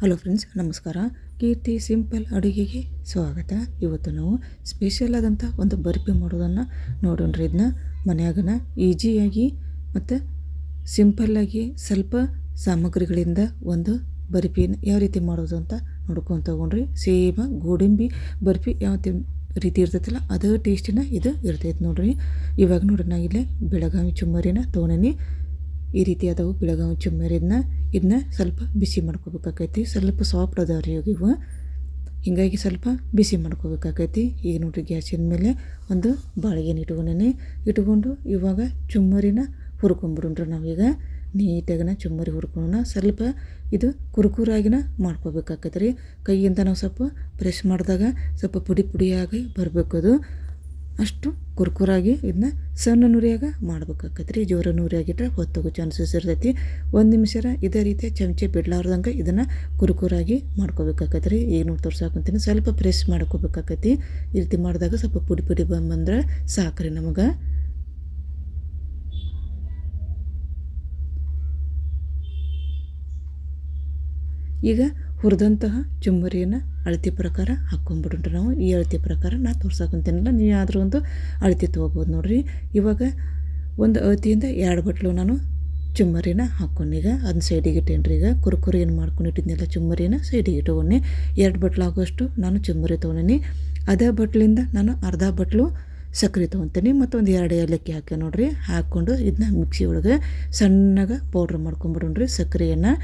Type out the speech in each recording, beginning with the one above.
Hello friends, ನಮಸ್ಕಾರ. ಕೀರ್ತಿ simple ಅಡುಗೆಗೆ ಸ್ವಾಗತ. ಇವತ್ತು ನಾವು ಸ್ಪೆಷಲ್ ಆದಂಥ ಒಂದು ಬರ್ಫಿ ಮಾಡೋದನ್ನು ನೋಡೋಣ್ರಿ. ಇದನ್ನ ಮನ್ಯಾಗನ ಈಜಿಯಾಗಿ ಮತ್ತು ಸಿಂಪಲ್ಲಾಗಿ ಸ್ವಲ್ಪ ಸಾಮಗ್ರಿಗಳಿಂದ ಒಂದು ಬರ್ಫಿನ ಯಾವ ರೀತಿ ಮಾಡೋದು ಅಂತ ನೋಡ್ಕೊಂಡು ತಗೊಂಡ್ರಿ. ಸೇಮ್ ಗೋಡಂಬಿ ಬರ್ಫಿ ಯಾವ ರೀತಿ ಇರ್ತೈತಲ್ಲ ಅದೇ ಟೇಸ್ಟಿನ ಇದು ಇರ್ತೈತೆ ನೋಡ್ರಿ. ಇವಾಗ ನೋಡ್ರಿ, ನಾ ಇಲ್ಲೇ ಬೆಳಗಾವಿ ಚುಮ್ಮರಿನ ತೊಗೊಂಡೇನಿ. ಈ ರೀತಿ ಅದಾವು ಬೆಳಗಾವಿ ಚುಮ್ಮರಿನ. ಇದನ್ನ ಸ್ವಲ್ಪ ಬಿಸಿ ಮಾಡ್ಕೋಬೇಕಾಕೈತಿ. ಸ್ವಲ್ಪ ಸಾಫ್ಟ್ ಅದಾವ್ರಿ ಇವು, ಹೀಗಾಗಿ ಸ್ವಲ್ಪ ಬಿಸಿ ಮಾಡ್ಕೋಬೇಕಾಕೈತಿ. ಈಗ ನೋಡ್ರಿ, ಗ್ಯಾಸಿನ ಮೇಲೆ ಒಂದು ಬಾಳಿಗೆನ ಇಟ್ಕೊಂಡು ಇವಾಗ ಚುಮ್ಮರಿನ ಹುರ್ಕೊಂಬಿಡ್ರಿ. ನಾವೀಗ ನೀಟಾಗಿನ ಚುಮ್ಮರಿ ಹುರ್ಕೊಳ್ಳೋಣ. ಸ್ವಲ್ಪ ಇದು ಕುರುಕುರಾಗಿನ ಮಾಡ್ಕೋಬೇಕಾಕೈತೆ ರೀ. ಕೈಯಿಂದ ನಾವು ಸ್ವಲ್ಪ ಪ್ರೆಸ್ ಮಾಡಿದಾಗ ಸ್ವಲ್ಪ ಪುಡಿ ಪುಡಿಯಾಗಿ ಬರಬೇಕು. ಅದು ಅಷ್ಟು ಕುರ್ಕುರಾಗಿ ಇದನ್ನ ಸಣ್ಣ ನುರಿಯಾಗ ಮಾಡ್ಬೇಕಾಕೈತೆ ರೀ. ಜೋರ ನುರಿಯಾಗಿಟ್ರೆ ಹೊತ್ತೋಗೋ ಚಾನ್ಸಸ್ ಇರ್ತೈತಿ. ಒಂದು ನಿಮಿಷ ಇದೇ ರೀತಿ ಚಮಚೆ ಬಿಡ್ಲಾರ್ದಂಗೆ ಇದನ್ನು ಕುರ್ಕುರಾಗಿ ಮಾಡ್ಕೋಬೇಕಾಕೈತೆ ರೀ. ಈಗ ನೋಡಿ ತೋರ್ಸಾಕೊಂತೀನಿ. ಸ್ವಲ್ಪ ಪ್ರೆಸ್ ಮಾಡ್ಕೋಬೇಕಾಕೈತಿ. ಈ ರೀತಿ ಮಾಡಿದಾಗ ಸ್ವಲ್ಪ ಪುಡಿ ಪುಡಿ ಬಂದ್ರೆ ಸಾಕ್ರಿ ನಮಗೆ. ಈಗ ಹುರಿದಂತಹ ಚುಮ್ಮರಿಯನ್ನು ಅಳತೆ ಪ್ರಕಾರ ಹಾಕ್ಕೊಂಡ್ಬಿಡ್ರಿ. ನಾವು ಈ ಅಳತೆ ಪ್ರಕಾರ ನಾನು ತೋರ್ಸಾಕೊಂತೀನಲ್ಲ, ನೀವು ಯಾವ್ದಾರು ಒಂದು ಅಳತೆ ತೊಗೋಬೋದು ನೋಡಿರಿ. ಇವಾಗ ಒಂದು ಅಳತೆಯಿಂದ 2 ಬಟ್ಲು ನಾನು ಚುಮ್ಮರಿನ ಹಾಕ್ಕೊಂಡೀಗ ಅದನ್ನ ಸೈಡಿಗೆ ಇಟ್ಟೇನ್ರಿ. ಈಗ ಕುರ್ಕುರಿ ಏನು ಮಾಡ್ಕೊಂಡಿಟ್ಟಿದ್ನೆಲ್ಲ ಚುಮ್ಮರಿನ ಸೈಡಿಗೆ ಇಟ್ಕೊಂಡೆ. 2 ಬಟ್ಲು ಆಗೋಷ್ಟು ನಾನು ಚುಮ್ಮರಿ ತೊಗೊಂಡಿನಿ. ಅದೇ ಬಟ್ಲಿಂದ ನಾನು ಅರ್ಧ ಬಟ್ಲು ಸಕ್ಕರೆ ತೊಗೊತೀನಿ ಮತ್ತು ಒಂದು 2 ಏಲಕ್ಕಿ ಹಾಕಿ ನೋಡಿರಿ. ಹಾಕ್ಕೊಂಡು ಇದನ್ನ ಮಿಕ್ಸಿ ಒಳಗೆ ಸಣ್ಣಗೆ ಪೌಡ್ರ್ ಮಾಡ್ಕೊಂಬಿಡ್ರಿ ಸಕ್ಕರೆಯನ್ನು.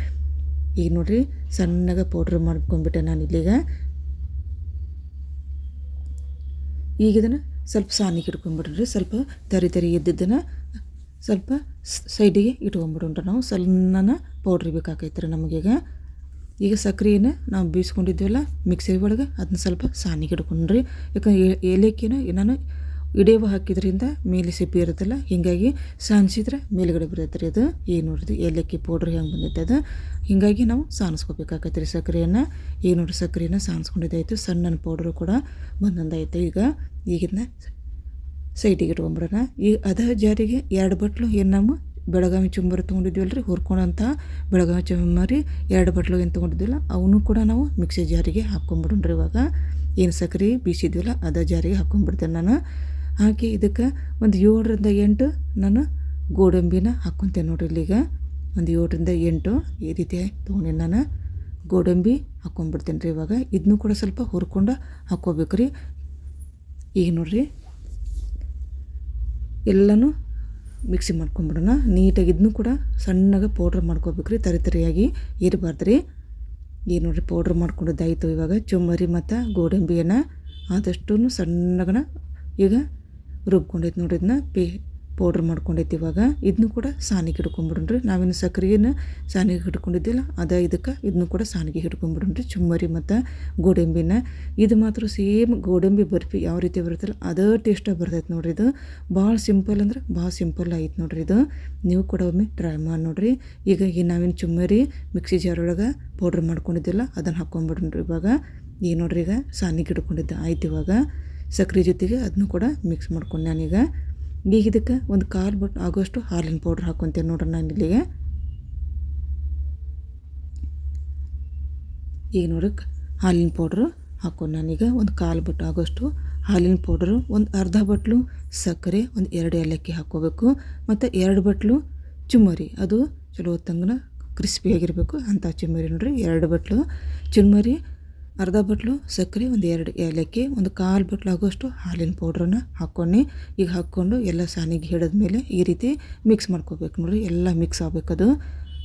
ಈಗ ನೋಡಿರಿ, ಸಣ್ಣಗೆ ಪೌಡ್ರ್ ಮಾಡ್ಕೊಂಡ್ಬಿಟ್ಟೆ ನಾನು ಇಲ್ಲಿಗ. ಈಗ ಇದನ್ನು ಸ್ವಲ್ಪ ಸಾನಿಗೆ ಇಟ್ಕೊಂಡ್ಬಿಡ್ರಿ. ಸ್ವಲ್ಪ ತರಿ ಇದ್ದಿದ್ದನ್ನು ಸ್ವಲ್ಪ ಸೈಡಿಗೆ ಇಟ್ಕೊಂಡ್ಬಿಡ್ರಿ. ನಾವು ಸಣ್ಣನ ಪೌಡ್ರ್ ಬೇಕಾಕೈತ್ರಿ ನಮಗೀಗ. ಈಗ ಸಕ್ಕರೆಯನ್ನು ನಾವು ಬೀಸ್ಕೊಂಡಿದ್ದೀವಲ್ಲ ಮಿಕ್ಸಿ ಒಳಗೆ ಅದನ್ನ ಸ್ವಲ್ಪ ಸಾನಿಗೆ ಇಟ್ಕೊಂಡ್ರಿ. ಯಾಕಂದ್ರೆ ಏಲಕ್ಕಿನ ನಾನು ಇಡೇವ ಹಾಕಿದ್ರಿಂದ ಮೇಲೆ ಸಿಪ್ಪಿ ಇರುತ್ತಲ್ಲ, ಹೀಗಾಗಿ ಸಾಣಿಸಿದ್ರೆ ಮೇಲುಗಡೆ ಬರ್ತೈತೆ ರೀ ಅದು. ಈಗ ನೋಡ್ರಿ ಏಲಕ್ಕಿ ಪೌಡ್ರ್ ಹೆಂಗೆ ಬಂದೈತೆ ಅದು, ಹೀಗಾಗಿ ನಾವು ಸಾಣಿಸ್ಕೋಬೇಕಾಗತ್ತೆ ರೀ ಸಕ್ಕರೆಯನ್ನು. ಈಗ ನೋಡ್ರಿ ಸಕ್ಕರೆಯನ್ನು ಸಾಣಿಸ್ಕೊಂಡಿದ್ದಾಯಿತು. ಸಣ್ಣನ ಪೌಡ್ರು ಕೂಡ ಬಂದಂದಾಯ್ತು. ಈಗಿನ್ನ ಸೈಡಿಗೆ ಇಟ್ಕೊಂಬಿಡೋಣ. ಈಗ ಅದೇ ಜಾರಿಗೆ 2 ಬಟ್ಲು ಏನು ನಾವು ಬೆಳಗಾವಿ ಚುಮ್ಮರಿ ತೊಗೊಂಡಿದ್ವಲ್ಲ ರೀ, ಹುರ್ಕೊಳಂಥ ಬೆಳಗಾವಿ ಚುಮ್ಮರಿ 2 ಬಟ್ಲು ಏನು ತೊಗೊಂಡಿದ್ವಲ್ಲ ಅವನು ಕೂಡ ನಾವು ಮಿಕ್ಸಿ ಜಾರಿಗೆ ಹಾಕ್ಕೊಂಬಿಡ್ರಿ. ಇವಾಗ ಏನು ಸಕ್ಕರೆ ಬೀಸಿದ್ವಲ್ಲ ಅದೇ ಜಾರಿಗೆ ಹಾಕ್ಕೊಂಡ್ಬಿಡ್ತೇನೆ ನಾನು. ಹಾಕಿ ಇದಕ್ಕೆ ಒಂದು 7ರಿಂದ 8 ನಾನು ಗೋಡಂಬಿನ ಹಾಕ್ಕೊತೇನೆ ನೋಡ್ರಿ. ಇಲ್ಲಿಗ ಒಂದು 7ರಿಂದ 8 ಈ ರೀತಿ ತೊಗೊಂಡು ನಾನು ಗೋಡಂಬಿ ಹಾಕ್ಕೊಂಡ್ಬಿಡ್ತೇನೆ ರೀ. ಇವಾಗ ಇದನ್ನೂ ಕೂಡ ಸ್ವಲ್ಪ ಹುರ್ಕೊಂಡು ಹಾಕ್ಕೋಬೇಕು ರೀ. ಈಗ ನೋಡಿರಿ, ಎಲ್ಲನೂ ಮಿಕ್ಸಿ ಮಾಡ್ಕೊಂಬಿಡೋಣ ನೀಟಾಗಿ. ಇದನ್ನೂ ಕೂಡ ಸಣ್ಣಗೆ ಪೌಡ್ರ್ ಮಾಡ್ಕೋಬೇಕು ರೀ, ತರಿಯಾಗಿ ಇರಬಾರ್ದು ರೀ. ಈಗ ನೋಡಿರಿ, ಪೌಡ್ರ್ ಮಾಡ್ಕೊಂಡಿದ್ದಾಯಿತು. ಇವಾಗ ಚುಮ್ಮರಿ ಮತ್ತು ಗೋಡಂಬಿಯನ್ನು ಆದಷ್ಟು ಸಣ್ಣಗನ ಈಗ ರುಬ್ಕೊಂಡೈತೆ ನೋಡ್ರಿ. ಇದನ್ನ ಪೌಡ್ರ್ ಮಾಡ್ಕೊಂಡೈತಿ. ಇವಾಗ ಇದನ್ನು ಕೂಡ ಸಾನಿಗೆ ಹಿಡ್ಕೊಂಬಿಡ್ರಿ. ನಾವೇನು ಸಕ್ಕರೆಯನ್ನು ಸಾನಿಗೆ ಹಿಡ್ಕೊಂಡಿದ್ದಿಲ್ಲ ಅದೇ ಇದಕ್ಕೆ ಇದನ್ನು ಕೂಡ ಸಾನಿಗೆ ಹಿಡ್ಕೊಂಬಿಡ್ರಿ, ಚುಮ್ಮರಿ ಮತ್ತು ಗೋಡಂಬಿನ. ಇದು ಮಾತ್ರ ಸೇಮ್ ಗೋಡಂಬಿ ಬರ್ಫಿ ಯಾವ ರೀತಿ ಬರುತ್ತಲ್ಲ ಅದೇ ಟೇಸ್ಟಾಗಿ ಬರ್ತೈತೆ ನೋಡ್ರಿ. ಇದು ಭಾಳ ಸಿಂಪಲ್ ಅಂದ್ರೆ ಭಾಳ ಸಿಂಪಲ್ ಆಯ್ತು ನೋಡ್ರಿ. ಇದು ನೀವು ಕೂಡ ಒಮ್ಮೆ ಟ್ರೈ ಮಾಡಿ ನೋಡಿರಿ. ಈಗ ನಾವೇನು ಚುಮ್ಮರಿ ಮಿಕ್ಸಿ ಜಾರ್ ಒಳಗೆ ಪೌಡ್ರ್ ಮಾಡ್ಕೊಂಡಿದ್ದಿಲ್ಲ ಅದನ್ನು ಹಾಕ್ಕೊಂಬಿಡ್ರಿ. ಇವಾಗ ಈಗ ನೋಡ್ರಿ, ಈಗ ಸಾನಿಗೆ ಹಿಡ್ಕೊಂಡಿದ್ದೆ ಆಯ್ತು. ಇವಾಗ ಸಕ್ಕರೆ ಜೊತೆಗೆ ಅದನ್ನು ಕೂಡ ಮಿಕ್ಸ್ ಮಾಡ್ಕೊಂಡು ನಾನೀಗ ಇದಕ್ಕೆ ಒಂದು 1/4 ಬಟ್ ಆಗೋಷ್ಟು ಹಾಲಿನ ಪೌಡ್ರ್ ಹಾಕ್ಕೊತೇನೆ ನೋಡ್ರಿ ನಾನು ಇಲ್ಲಿಗೆ. ಈಗ ನೋಡ್ರಿ, ಹಾಲಿನ ಪೌಡ್ರು ಹಾಕ್ಕೊಂಡು ನಾನೀಗ ಒಂದು 1/4 ಬಟ್ ಆಗೋಷ್ಟು ಹಾಲಿನ ಪೌಡ್ರು, ಒಂದು ಅರ್ಧ ಬಟ್ಲು ಸಕ್ಕರೆ, ಒಂದು 2 ಏಲಕ್ಕಿ ಹಾಕ್ಕೋಬೇಕು ಮತ್ತು 2 ಬಟ್ಲು ಚುಮ್ಮರಿ. ಅದು ಚಲೋ ಹೊತ್ತಂಗನ ಕ್ರಿಸ್ಪಿಯಾಗಿರಬೇಕು ಅಂಥ ಚುಮ್ಮರಿ ನೋಡ್ರಿ. 2 ಬಟ್ಲು ಚುಮ್ಮರಿ, ಅರ್ಧ ಬಟ್ಲು ಸಕ್ಕರೆ, ಒಂದು 2 ಏಲಕ್ಕಿ, ಒಂದು 1/4 ಬಟ್ಲು ಆಗೋಷ್ಟು ಹಾಲಿನ ಪೌಡ್ರನ್ನ ಹಾಕ್ಕೊಂಡು ಈಗ ಹಾಕ್ಕೊಂಡು ಎಲ್ಲ ಸಾನಿಗೆ ಹಿಡಿದ್ಮೇಲೆ ಈ ರೀತಿ ಮಿಕ್ಸ್ ಮಾಡ್ಕೋಬೇಕು ನೋಡಿರಿ. ಎಲ್ಲ ಮಿಕ್ಸ್ ಆಗಬೇಕದು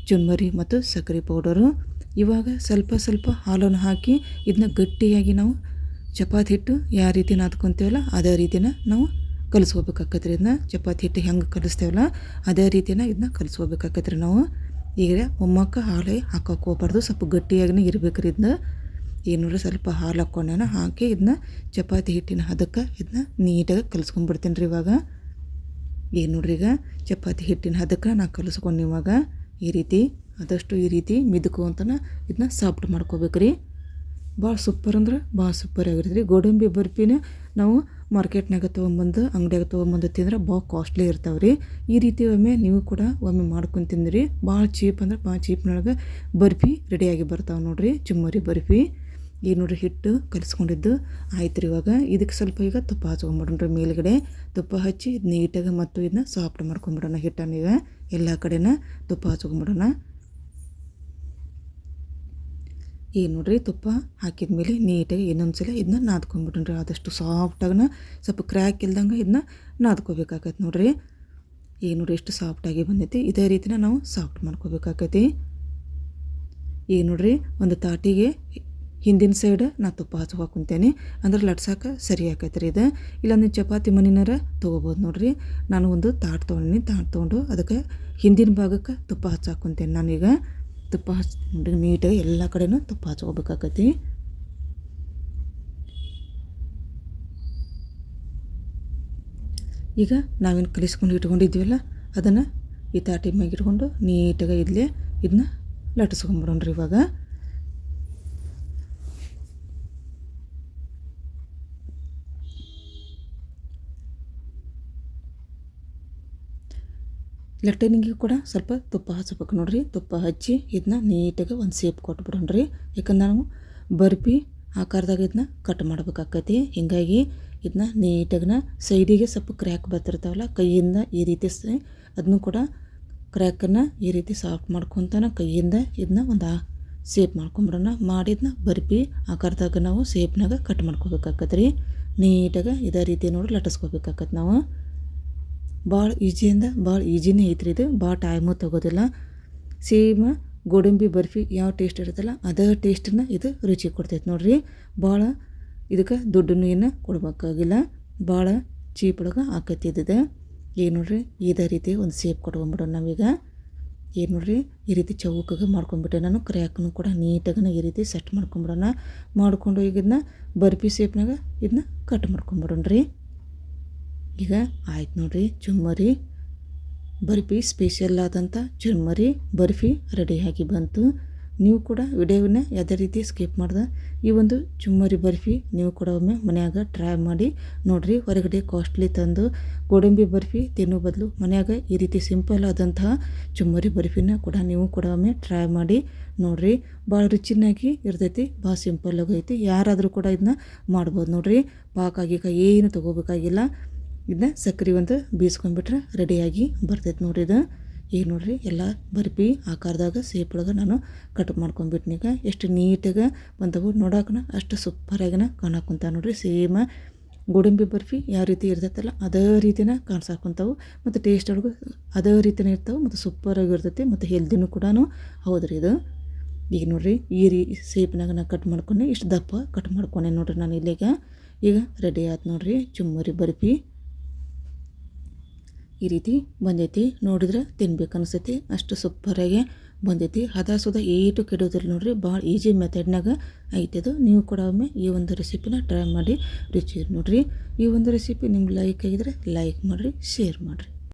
ಚುಮ್ಮರಿ ಮತ್ತು ಸಕ್ಕರೆ ಪೌಡರು. ಇವಾಗ ಸ್ವಲ್ಪ ಸ್ವಲ್ಪ ಹಾಲನ್ನು ಹಾಕಿ ಇದನ್ನ ಗಟ್ಟಿಯಾಗಿ ನಾವು ಚಪಾತಿ ಹಿಟ್ಟು ಯಾವ ರೀತಿ ನಾದ್ಕೊತೀವಲ್ಲ ಅದೇ ರೀತಿನ ನಾವು ಕಲಿಸ್ಕೋಬೇಕಾಕತ್ರಿ. ಇದನ್ನ ಚಪಾತಿ ಹಿಟ್ಟು ಹೆಂಗೆ ಕಲಿಸ್ತೇವಲ್ಲ ಅದೇ ರೀತಿನ ಇದನ್ನ ಕಲಿಸ್ಕೋಬೇಕಾಕತ್ರಿ ನಾವು. ಈಗ ಒಮ್ಮಕ್ಕ ಹಾಲು ಹಾಕೋಕೆ ಹೋಗ್ಬಾರ್ದು, ಸ್ವಲ್ಪ ಗಟ್ಟಿಯಾಗಿನೇ ಇರಬೇಕ್ರಿ. ಇದನ್ನ ಈಗ ನೋಡ್ರಿ, ಸ್ವಲ್ಪ ಹಾಲು ಹಾಕ್ಕೊಂಡೇನ ಹಾಕಿ ಇದನ್ನ ಚಪಾತಿ ಹಿಟ್ಟಿನ ಹದಕ್ಕೆ ಇದನ್ನ ನೀಟಾಗಿ ಕಲಿಸ್ಕೊಂಡ್ಬಿಡ್ತೀನಿ ರೀ. ಇವಾಗ ಈಗ ನೋಡ್ರಿ, ಈಗ ಚಪಾತಿ ಹಿಟ್ಟಿನ ಹದಕ್ಕೆ ನಾನು ಕಲಿಸ್ಕೊಂಡು ಇವಾಗ ಈ ರೀತಿ ಆದಷ್ಟು ಈ ರೀತಿ ಮಿದುಕು ಅಂತನ ಇದನ್ನ ಸಾಫ್ಟ್ ಮಾಡ್ಕೋಬೇಕು ರೀ. ಭಾಳ ಸೂಪರ್ ಅಂದ್ರೆ ಭಾಳ ಸೂಪರ್ ಆಗಿರ್ತದೆ. ಗೋಡಂಬಿ ಬರ್ಫಿನ ನಾವು ಮಾರ್ಕೆಟ್ನಾಗ ತೊಗೊಂಬಂದು ಅಂಗಡಿಯಾಗ ತೊಗೊಂಬಂದು ತಿಂದ್ರೆ ಭಾಳ ಕಾಸ್ಟ್ಲಿ ಇರ್ತಾವೆ ರೀ. ಈ ರೀತಿ ಒಮ್ಮೆ ನೀವು ಕೂಡ ಒಮ್ಮೆ ಮಾಡ್ಕೊಂಡು ತಿಂದಿರಿ. ಭಾಳ ಚೀಪ್ ಅಂದ್ರೆ ಭಾಳ ಚೀಪ್ನೊಳಗೆ ಬರ್ಫಿ ರೆಡಿಯಾಗಿ ಬರ್ತಾವೆ ನೋಡಿರಿ, ಚುಮ್ಮರಿ ಬರ್ಫಿ. ಈಗ ನೋಡಿರಿ ಹಿಟ್ಟು ಕಲಿಸ್ಕೊಂಡಿದ್ದು ಆಯ್ತು ರೀ. ಇವಾಗ ಇದಕ್ಕೆ ಸ್ವಲ್ಪ ಈಗ ತುಪ್ಪ ಹಚ್ಕೊಂಬಿಡೋಣ್ರಿ. ಮೇಲ್ಗಡೆ ತುಪ್ಪ ಹಚ್ಚಿ ನೀಟಾಗಿ ಮತ್ತು ಇದನ್ನ ಸಾಫ್ಟ್ ಮಾಡ್ಕೊಂಬಿಡೋಣ. ಹಿಟ್ಟನ್ನು ಈಗ ಎಲ್ಲ ಕಡೆನ ತುಪ್ಪ ಹಚ್ಕೊಂಬಿಡೋಣ. ಈಗ ನೋಡಿರಿ ತುಪ್ಪ ಹಾಕಿದ ಮೇಲೆ ನೀಟಾಗಿ ಇನ್ನೊಂದು ಸಲ ಇದನ್ನ ನಾದ್ಕೊಂಬಿಡ್ರಿ. ಆದಷ್ಟು ಸಾಫ್ಟಾಗನ ಸ್ವಲ್ಪ ಕ್ರ್ಯಾಕ್ ಇಲ್ದಂಗೆ ಇದನ್ನ ನಾದ್ಕೋಬೇಕಾಗತ್ತೆ ನೋಡಿರಿ. ಈಗ ನೋಡಿರಿ ಎಷ್ಟು ಸಾಫ್ಟಾಗಿ ಬಂದೈತಿ. ಇದೇ ರೀತಿನ ನಾವು ಸಾಫ್ಟ್ ಮಾಡ್ಕೋಬೇಕಾಗೈತಿ. ಈಗ ನೋಡಿರಿ ಒಂದು ತಾಟಿಗೆ ಹಿಂದಿನ ಸೈಡ್ ನಾನು ತುಪ್ಪ ಹಚ್ಕೊಕೊಂತೇನೆ, ಅಂದ್ರೆ ಲಟ್ಸಕ್ಕೆ ಸರಿ ಆಕೈತೆ ರೀ ಇದು. ಇಲ್ಲ ನೀವು ಚಪಾತಿ ಮನಿನಾರ ತೊಗೋಬೋದು ನೋಡಿರಿ. ನಾನು ಒಂದು ತಾಟ್ ತೊಗೊಂಡಿನಿ. ತಾಟ್ ತೊಗೊಂಡು ಅದಕ್ಕೆ ಹಿಂದಿನ ಭಾಗಕ್ಕೆ ತುಪ್ಪ ಹಚ್ಚಾಕೊಂತೇನೆ ನಾನೀಗ. ತುಪ್ಪ ಹಚ್ಚಿ ನೀಟಾಗಿ ಎಲ್ಲ ಕಡೆನೂ ತುಪ್ಪ ಹಚ್ಕೋಬೇಕಾಗತಿ. ಈಗ ನಾವೇನು ಕಲಿಸ್ಕೊಂಡು ಇಟ್ಕೊಂಡಿದ್ವಲ್ಲ ಅದನ್ನು ಈ ತಾಟಿ ಮ್ಯಾಗ ಇಟ್ಕೊಂಡು ನೀಟಾಗಿ ಇದನ್ನ ಲಟ್ಟಿಸ್ಕೊಂಬಿಡೋಣ್ರಿ. ಇವಾಗ ಲಟ್ಟಣಿಗೆ ಕೂಡ ಸ್ವಲ್ಪ ತುಪ್ಪ ಹಚ್ಬೇಕು ನೋಡಿರಿ. ತುಪ್ಪ ಹಚ್ಚಿ ಇದನ್ನ ನೀಟಾಗಿ ಒಂದು ಸೇಪ್ ಕೊಟ್ಬಿಡೋಣ್ರಿ. ಯಾಕಂದ್ರೆ ನಾವು ಬರ್ಫಿ ಆಕಾರದಾಗ ಇದನ್ನ ಕಟ್ ಮಾಡ್ಬೇಕಾಕೈತಿ. ಹೀಗಾಗಿ ಇದನ್ನ ನೀಟಾಗಿನ ಸೈಡಿಗೆ ಸ್ವಲ್ಪ ಕ್ರ್ಯಾಕ್ ಬರ್ತಿರ್ತಾವಲ್ಲ ಕೈಯಿಂದ ಈ ರೀತಿ ಅದನ್ನು ಕೂಡ ಕ್ರ್ಯಾಕನ್ನು ಈ ರೀತಿ ಸಾಫ್ಟ್ ಮಾಡ್ಕೊತಾನೆ ಕೈಯಿಂದ ಇದನ್ನ ಒಂದು ಸೇಪ್ ಮಾಡ್ಕೊಂಬಿಡೋಣ. ಮಾಡಿದ್ನ ಬರ್ಫಿ ಆಕಾರದಾಗ ನಾವು ಸೇಪ್ನಾಗ ಕಟ್ ಮಾಡ್ಕೋಬೇಕಾಕತ್ತೆ ರೀ. ನೀಟಾಗಿ ಇದೇ ರೀತಿ ನೋಡಿ ಲಟ್ಟಿಸ್ಕೋಬೇಕಾಕತ್ತೆ ನಾವು. ಭಾಳ ಭಾಳ ಈಜಿನೇ ಐತ್ರಿ ಇದು. ಭಾಳ ಟೈಮು ತೊಗೋದಿಲ್ಲ. ಸೇಮ್ ಗೋಡಂಬಿ ಬರ್ಫಿ ಯಾವ ಟೇಸ್ಟ್ ಇರುತ್ತಲ್ಲ ಅದೇ ಟೇಸ್ಟನ್ನ ಇದು ರುಚಿ ಕೊಡ್ತೈತೆ ನೋಡಿರಿ. ಭಾಳ ಇದಕ್ಕೆ ದುಡ್ಡನ್ನು ಏನು ಕೊಡ್ಬೇಕಾಗಿಲ್ಲ. ಭಾಳ ಚೀಪೊಳಗೆ ಆಕೈತಿ ಇದು. ಏನು ನೋಡಿರಿ ಇದೇ ರೀತಿ ಒಂದು ಸೇಪ್ ಕೊಟ್ಕೊಂಬಿಡೋಣ ನಾವೀಗ. ಏನು ನೋಡಿರಿ ಈ ರೀತಿ ಚೌಕಾಗಿ ಮಾಡ್ಕೊಂಬಿಟ್ಟೆ ನಾನು. ಕ್ರ್ಯಾಕನ್ನು ಕೂಡ ನೀಟಾಗಿ ಈ ರೀತಿ ಸೆಟ್ ಮಾಡ್ಕೊಂಬಿಡೋಣ. ಮಾಡಿಕೊಂಡು ಈಗ ಇದನ್ನ ಬರ್ಫಿ ಸೇಪ್ನಾಗ ಇದನ್ನ ಕಟ್ ಮಾಡ್ಕೊಂಬಿಡೋಣ್ರಿ. ಈಗ ಆಯ್ತು ನೋಡಿರಿ ಚುಮ್ಮರಿ ಬರ್ಫಿ ಸ್ಪೆಷಲ್ ಆದಂಥ ಚುಮ್ಮರಿ ಬರ್ಫಿ ರೆಡಿಯಾಗಿ ಬಂತು. ನೀವು ಕೂಡ ವಿಡಿಯೋವನ್ನ ಯಾವುದೇ ರೀತಿ ಸ್ಕಿಪ್ ಮಾಡ್ದೆ ಈ ಒಂದು ಚುಮ್ಮರಿ ಬರ್ಫಿ ನೀವು ಕೂಡ ಒಮ್ಮೆ ಮನ್ಯಾಗ ಟ್ರೈ ಮಾಡಿ ನೋಡಿರಿ. ಹೊರಗಡೆ ಕಾಸ್ಟ್ಲಿ ತಂದು ಗೋಡಂಬಿ ಬರ್ಫಿ ತಿನ್ನೋ ಬದಲು ಮನ್ಯಾಗ ಈ ರೀತಿ ಸಿಂಪಲ್ ಆದಂತಹ ಚುಮ್ಮರಿ ಬರ್ಫಿನ ಕೂಡ ನೀವು ಕೂಡ ಒಮ್ಮೆ ಟ್ರೈ ಮಾಡಿ ನೋಡಿರಿ. ಭಾಳ ರುಚಿನಾಗಿ ಇರ್ತೈತಿ, ಭಾಳ ಸಿಂಪಲ್ ಆಗೈತಿ. ಯಾರಾದರೂ ಕೂಡ ಇದನ್ನ ಮಾಡ್ಬೋದು ನೋಡಿರಿ. ಪಾಕಾಗೀಗ ಏನು ತೊಗೋಬೇಕಾಗಿಲ್ಲ. ಇದನ್ನ ಸಕ್ಕರೆ ಒಂದು ಬೀಸ್ಕೊಂಡ್ಬಿಟ್ರೆ ರೆಡಿಯಾಗಿ ಬರ್ತೈತೆ ನೋಡಿರಿ ಇದು. ಈಗ ನೋಡಿರಿ ಎಲ್ಲ ಬರ್ಫಿ ಆಕಾರದಾಗ ಸೇಪೊಳಗೆ ನಾನು ಕಟ್ ಮಾಡ್ಕೊಂಡ್ಬಿಟ್ನೀಗ. ಎಷ್ಟು ನೀಟಾಗಿ ಬಂದವು ನೋಡೋಕೆ ಅಷ್ಟು ಸೂಪರಾಗಿನ ಕಾಣಕ್ಕಂತ ನೋಡಿರಿ. ಸೇಮ್ ಗೋಡಂಬಿ ಬರ್ಫಿ ಯಾವ ರೀತಿ ಇರ್ತೈತಲ್ಲ ಅದೇ ರೀತಿನ ಕಾಣಿಸಾಕೊಂತಾವು ಮತ್ತು ಟೇಸ್ಟ್ ಒಳಗೂ ಅದೇ ರೀತಿನೇ ಇರ್ತಾವೆ ಮತ್ತು ಸೂಪರಾಗಿ ಇರ್ತೈತಿ ಮತ್ತು ಹೆಲ್ದಿನೂ ಕೂಡ ಹೌದ್ರಿ ಇದು. ಈಗ ನೋಡಿರಿ ಈ ಸೇಪ್ನಾಗ ನಾನು ಕಟ್ ಮಾಡ್ಕೊಂಡೆ, ಇಷ್ಟು ದಪ್ಪ ಕಟ್ ಮಾಡ್ಕೊಂಡೆ ನೋಡಿರಿ ನಾನು ಇಲ್ಲಿಗ. ಈಗ ರೆಡಿ ಆಯ್ತು ನೋಡಿರಿ ಚುಮ್ಮರಿ ಬರ್ಫಿ. ಈ ರೀತಿ ಬಂದೈತಿ ನೋಡಿದ್ರೆ ತಿನ್ಬೇಕು ಅನಿಸ್ತೈತಿ, ಅಷ್ಟು ಸೂಪರಾಗಿ ಬಂದೈತಿ. ಹದ ಸುದ ಏಟು ಕೆಡೋದಿಲ್ಲ ನೋಡಿರಿ. ಭಾಳ ಈಜಿ ಮೆಥಡ್ನಾಗ ಐತದು. ನೀವು ಕೂಡ ಒಮ್ಮೆ ಈ ಒಂದು ರೆಸಿಪಿನ ಟ್ರೈ ಮಾಡಿ ರುಚಿ ನೋಡಿರಿ. ಈ ಒಂದು ರೆಸಿಪಿ ನಿಮ್ಗೆ ಲೈಕ್ ಆಗಿದ್ರೆ ಲೈಕ್ ಮಾಡಿರಿ, ಶೇರ್ ಮಾಡಿರಿ.